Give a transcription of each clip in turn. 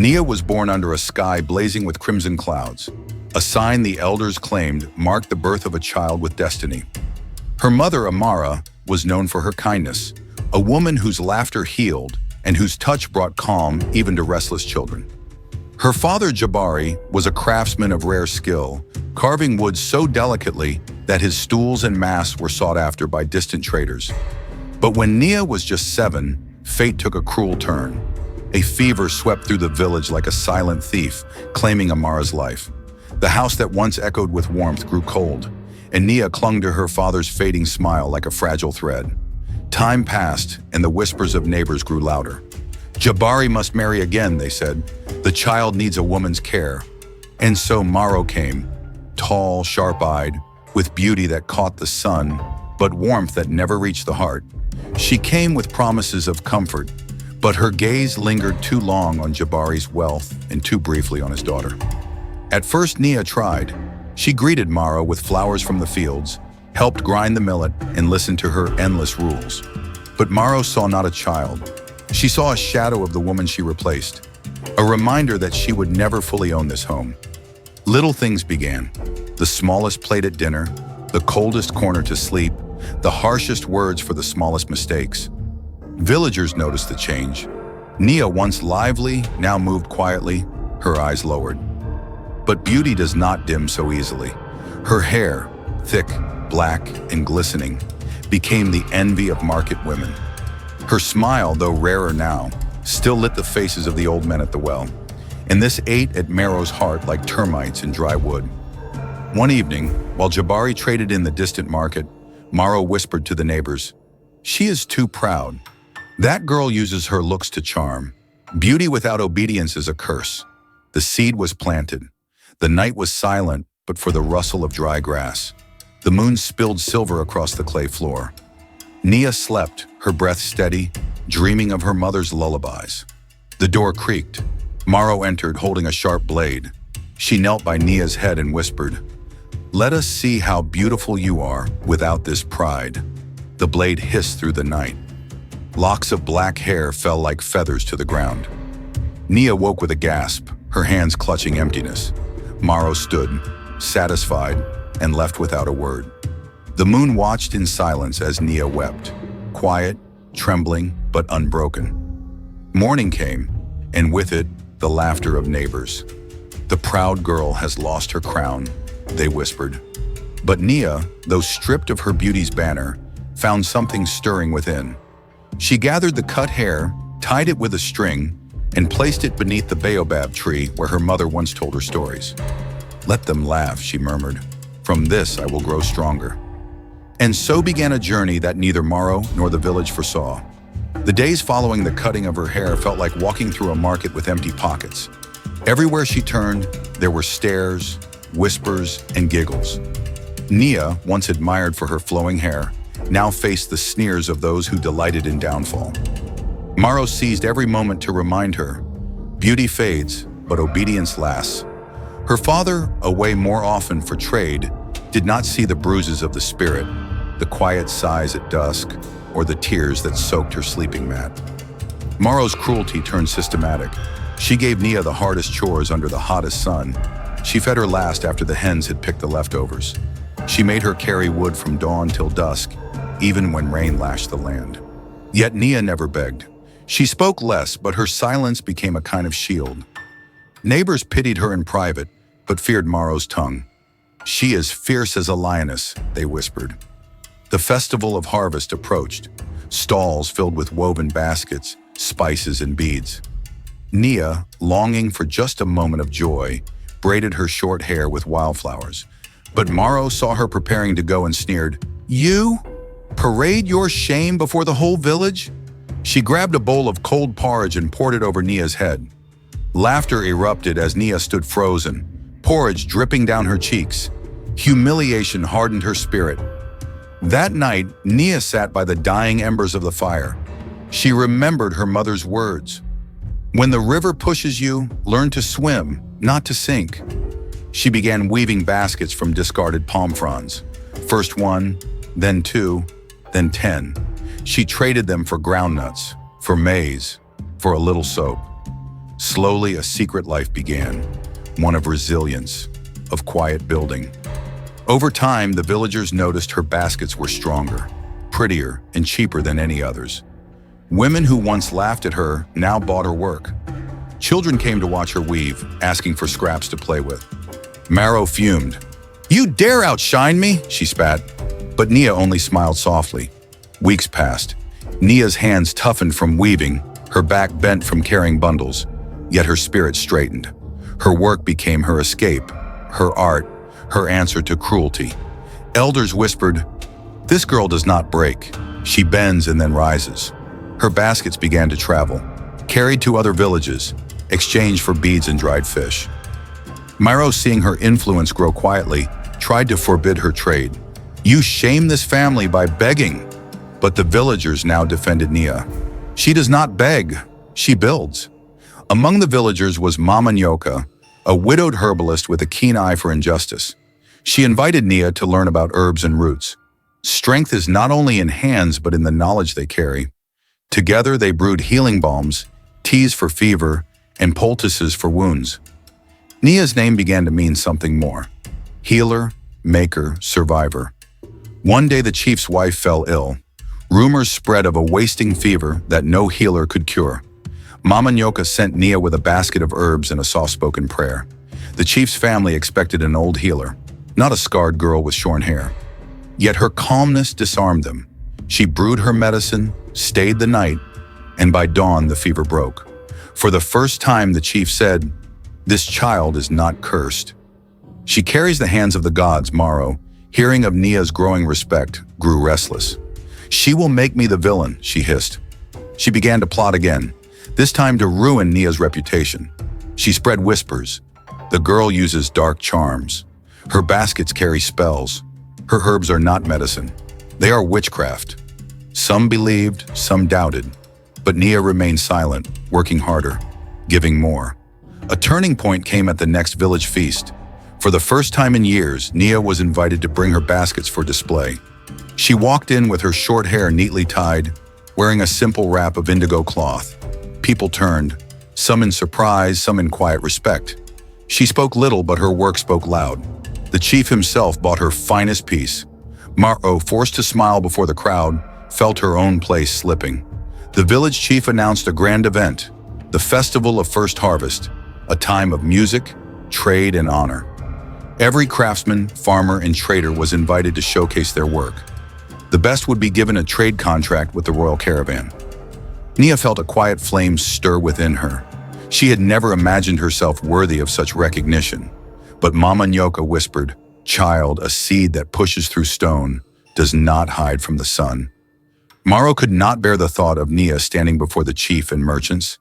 Nia was born under a sky blazing with crimson clouds, a sign the elders claimed marked the birth of a child with destiny. Her mother, Amara, was known for her kindness, a woman whose laughter healed and whose touch brought calm even to restless children. Her father, Jabari, was a craftsman of rare skill, carving wood so delicately that his stools and masks were sought after by distant traders. But when Nia was just 7, fate took a cruel turn. A fever swept through the village like a silent thief, claiming Amara's life. The house that once echoed with warmth grew cold, and Nia clung to her father's fading smile like a fragile thread. Time passed, and the whispers of neighbors grew louder. Jabari must marry again, they said. The child needs a woman's care. And so Maro came, tall, sharp-eyed, with beauty that caught the sun, but warmth that never reached the heart. She came with promises of comfort, but her gaze lingered too long on Jabari's wealth and too briefly on his daughter. At first, Nia tried. She greeted Maro with flowers from the fields, helped grind the millet, and listened to her endless rules. But Maro saw not a child. She saw a shadow of the woman she replaced, a reminder that she would never fully own this home. Little things began. The smallest plate at dinner, the coldest corner to sleep, the harshest words for the smallest mistakes. Villagers noticed the change. Nia, once lively, now moved quietly, her eyes lowered. But beauty does not dim so easily. Her hair, thick, black, and glistening, became the envy of market women. Her smile, though rarer now, still lit the faces of the old men at the well, and this ate at Maro's heart like termites in dry wood. One evening, while Jabari traded in the distant market, Maro whispered to the neighbors, "She is too proud. That girl uses her looks to charm. Beauty without obedience is a curse." The seed was planted. The night was silent, but for the rustle of dry grass. The moon spilled silver across the clay floor. Nia slept, her breath steady, dreaming of her mother's lullabies. The door creaked. Maro entered, holding a sharp blade. She knelt by Nia's head and whispered, "Let us see how beautiful you are without this pride." The blade hissed through the night. Locks of black hair fell like feathers to the ground. Nia woke with a gasp, her hands clutching emptiness. Maro stood, satisfied, and left without a word. The moon watched in silence as Nia wept, quiet, trembling, but unbroken. Morning came, and with it, the laughter of neighbors. "The proud girl has lost her crown," they whispered. But Nia, though stripped of her beauty's banner, found something stirring within. She gathered the cut hair, tied it with a string, and placed it beneath the baobab tree where her mother once told her stories. "Let them laugh," she murmured. "From this I will grow stronger." And so began a journey that neither Maro nor the village foresaw. The days following the cutting of her hair felt like walking through a market with empty pockets. Everywhere she turned, there were stares, whispers, and giggles. Nia, once admired for her flowing hair, now faced the sneers of those who delighted in downfall. Maro seized every moment to remind her, beauty fades, but obedience lasts. Her father, away more often for trade, did not see the bruises of the spirit, the quiet sighs at dusk, or the tears that soaked her sleeping mat. Maro's cruelty turned systematic. She gave Nia the hardest chores under the hottest sun. She fed her last after the hens had picked the leftovers. She made her carry wood from dawn till dusk, even when rain lashed the land. Yet Nia never begged. She spoke less, but her silence became a kind of shield. Neighbors pitied her in private, but feared Maro's tongue. "She is fierce as a lioness," they whispered. The festival of harvest approached, stalls filled with woven baskets, spices, and beads. Nia, longing for just a moment of joy, braided her short hair with wildflowers. But Maro saw her preparing to go and sneered, "You? Parade your shame before the whole village?" She grabbed a bowl of cold porridge and poured it over Nia's head. Laughter erupted as Nia stood frozen, porridge dripping down her cheeks. Humiliation hardened her spirit. That night, Nia sat by the dying embers of the fire. She remembered her mother's words. "When the river pushes you, learn to swim, not to sink." She began weaving baskets from discarded palm fronds. First one, then two, then 10. She traded them for groundnuts, for maize, for a little soap. Slowly, a secret life began, one of resilience, of quiet building. Over time, the villagers noticed her baskets were stronger, prettier, and cheaper than any others. Women who once laughed at her now bought her work. Children came to watch her weave, asking for scraps to play with. Marrow fumed. "You dare outshine me?" she spat. But Nia only smiled softly. Weeks passed. Nia's hands toughened from weaving, her back bent from carrying bundles, yet her spirit straightened. Her work became her escape, her art, her answer to cruelty. Elders whispered, "This girl does not break. She bends and then rises." Her baskets began to travel, carried to other villages, exchanged for beads and dried fish. Marrow, seeing her influence grow quietly, tried to forbid her trade. "You shame this family by begging." But the villagers now defended Nia. "She does not beg, she builds." Among the villagers was Mama Nyoka, a widowed herbalist with a keen eye for injustice. She invited Nia to learn about herbs and roots. Strength is not only in hands but in the knowledge they carry. Together they brewed healing balms, teas for fever, and poultices for wounds. Nia's name began to mean something more. Healer, maker, survivor. One day the chief's wife fell ill. Rumors spread of a wasting fever that no healer could cure. Mama Nyoka sent Nia with a basket of herbs and a soft-spoken prayer. The chief's family expected an old healer, not a scarred girl with shorn hair. Yet her calmness disarmed them. She brewed her medicine, stayed the night, and by dawn the fever broke. For the first time the chief said, "This child is not cursed." "She carries the hands of the gods," Marrow, hearing of Nia's growing respect, grew restless. "She will make me the villain," she hissed. She began to plot again, this time to ruin Nia's reputation. She spread whispers. The girl uses dark charms. Her baskets carry spells. Her herbs are not medicine. They are witchcraft. Some believed, some doubted. But Nia remained silent, working harder, giving more. A turning point came at the next village feast. For the first time in years, Nia was invited to bring her baskets for display. She walked in with her short hair neatly tied, wearing a simple wrap of indigo cloth. People turned, some in surprise, some in quiet respect. She spoke little, but her work spoke loud. The chief himself bought her finest piece. Marrow, forced to smile before the crowd, felt her own place slipping. The village chief announced a grand event, the Festival of First Harvest, a time of music, trade, and honor. Every craftsman, farmer, and trader was invited to showcase their work. The best would be given a trade contract with the royal caravan. Nia felt a quiet flame stir within her. She had never imagined herself worthy of such recognition. But Mama Nyoka whispered, "Child, a seed that pushes through stone does not hide from the sun." Marrow could not bear the thought of Nia standing before the chief and merchants.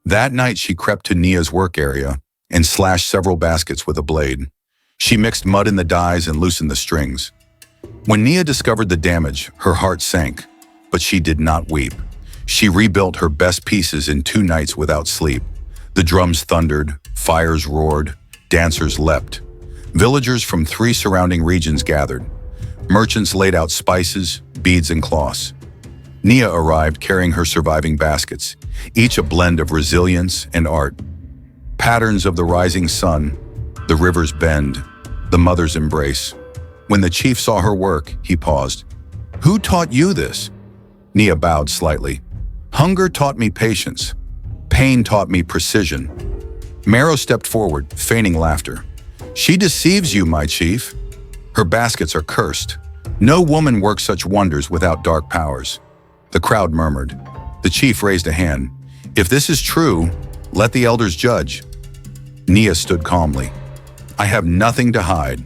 That night she crept to Nia's work area and slashed several baskets with a blade. She mixed mud in the dyes and loosened the strings. When Nia discovered the damage, her heart sank, but she did not weep. She rebuilt her best pieces in 2 nights without sleep. The drums thundered, fires roared, dancers leapt. Villagers from 3 surrounding regions gathered. Merchants laid out spices, beads, and cloths. Nia arrived carrying her surviving baskets, each a blend of resilience and art. Patterns of the rising sun, the river's bend, the mother's embrace. When the chief saw her work, he paused. "Who taught you this?" Nia bowed slightly. "Hunger taught me patience. Pain taught me precision." Marrow stepped forward, feigning laughter. "She deceives you, my chief. Her baskets are cursed. No woman works such wonders without dark powers." The crowd murmured. The chief raised a hand. "If this is true, let the elders judge." Nia stood calmly. "I have nothing to hide.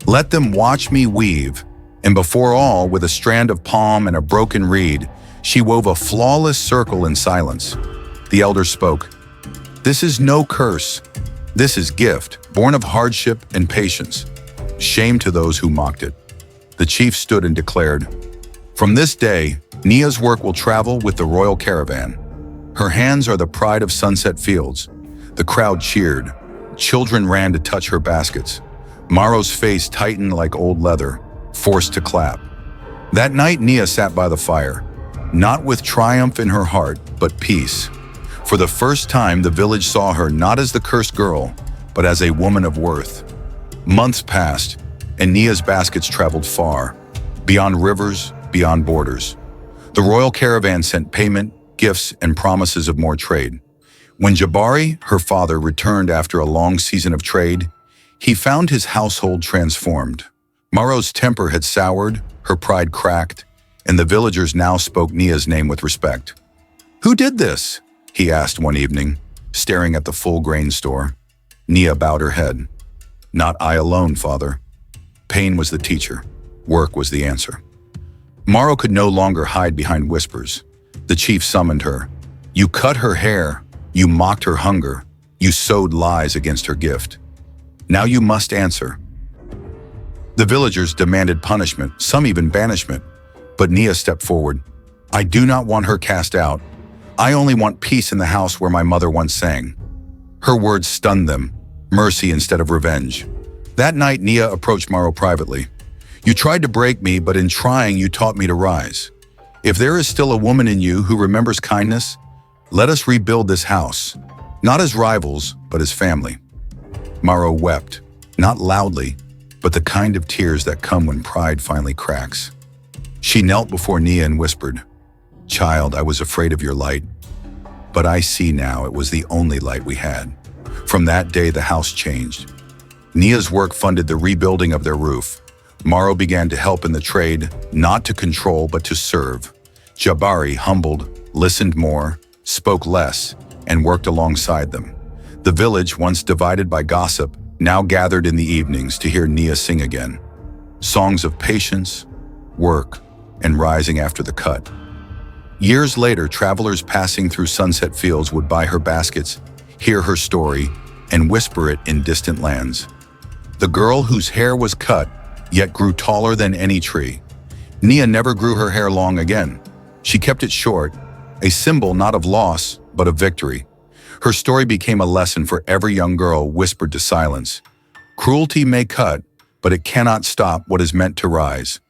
Let them watch me weave." And before all, with a strand of palm and a broken reed, she wove a flawless circle in silence. The elders spoke. "This is no curse. This is gift, born of hardship and patience. Shame to those who mocked it." The chief stood and declared, "From this day, Nia's work will travel with the royal caravan. Her hands are the pride of Sunset Fields." The crowd cheered. Children ran to touch her baskets. Marrow's face tightened like old leather, forced to clap. That night, Nia sat by the fire, not with triumph in her heart, but peace. For the first time, the village saw her not as the cursed girl, but as a woman of worth. Months passed, and Nia's baskets traveled far, beyond rivers, beyond borders. The royal caravan sent payment, gifts, and promises of more trade. When Jabari, her father, returned after a long season of trade, he found his household transformed. Maro's temper had soured, her pride cracked, and the villagers now spoke Nia's name with respect. "Who did this?" he asked one evening, staring at the full grain store. Nia bowed her head. "Not I alone, father." Pain was the teacher. Work was the answer. Maro could no longer hide behind whispers. The chief summoned her. "You cut her hair. You mocked her hunger. You sowed lies against her gift. Now you must answer." The villagers demanded punishment, some even banishment. But Nia stepped forward. "I do not want her cast out. I only want peace in the house where my mother once sang." Her words stunned them, mercy instead of revenge. That night, Nia approached Maro privately. "You tried to break me, but in trying, you taught me to rise. If there is still a woman in you who remembers kindness, let us rebuild this house, not as rivals, but as family." Maro wept, not loudly, but the kind of tears that come when pride finally cracks. She knelt before Nia and whispered, "Child, I was afraid of your light, but I see now it was the only light we had." From that day, the house changed. Nia's work funded the rebuilding of their roof. Maro began to help in the trade, not to control, but to serve. Jabari, humbled, listened more, spoke less, and worked alongside them. The village, once divided by gossip, now gathered in the evenings to hear Nia sing again. Songs of patience, work, and rising after the cut. Years later, travelers passing through sunset fields would buy her baskets, hear her story, and whisper it in distant lands. The girl whose hair was cut, yet grew taller than any tree. Nia never grew her hair long again. She kept it short, a symbol not of loss, but of victory. Her story became a lesson for every young girl whispered to silence. Cruelty may cut, but it cannot stop what is meant to rise.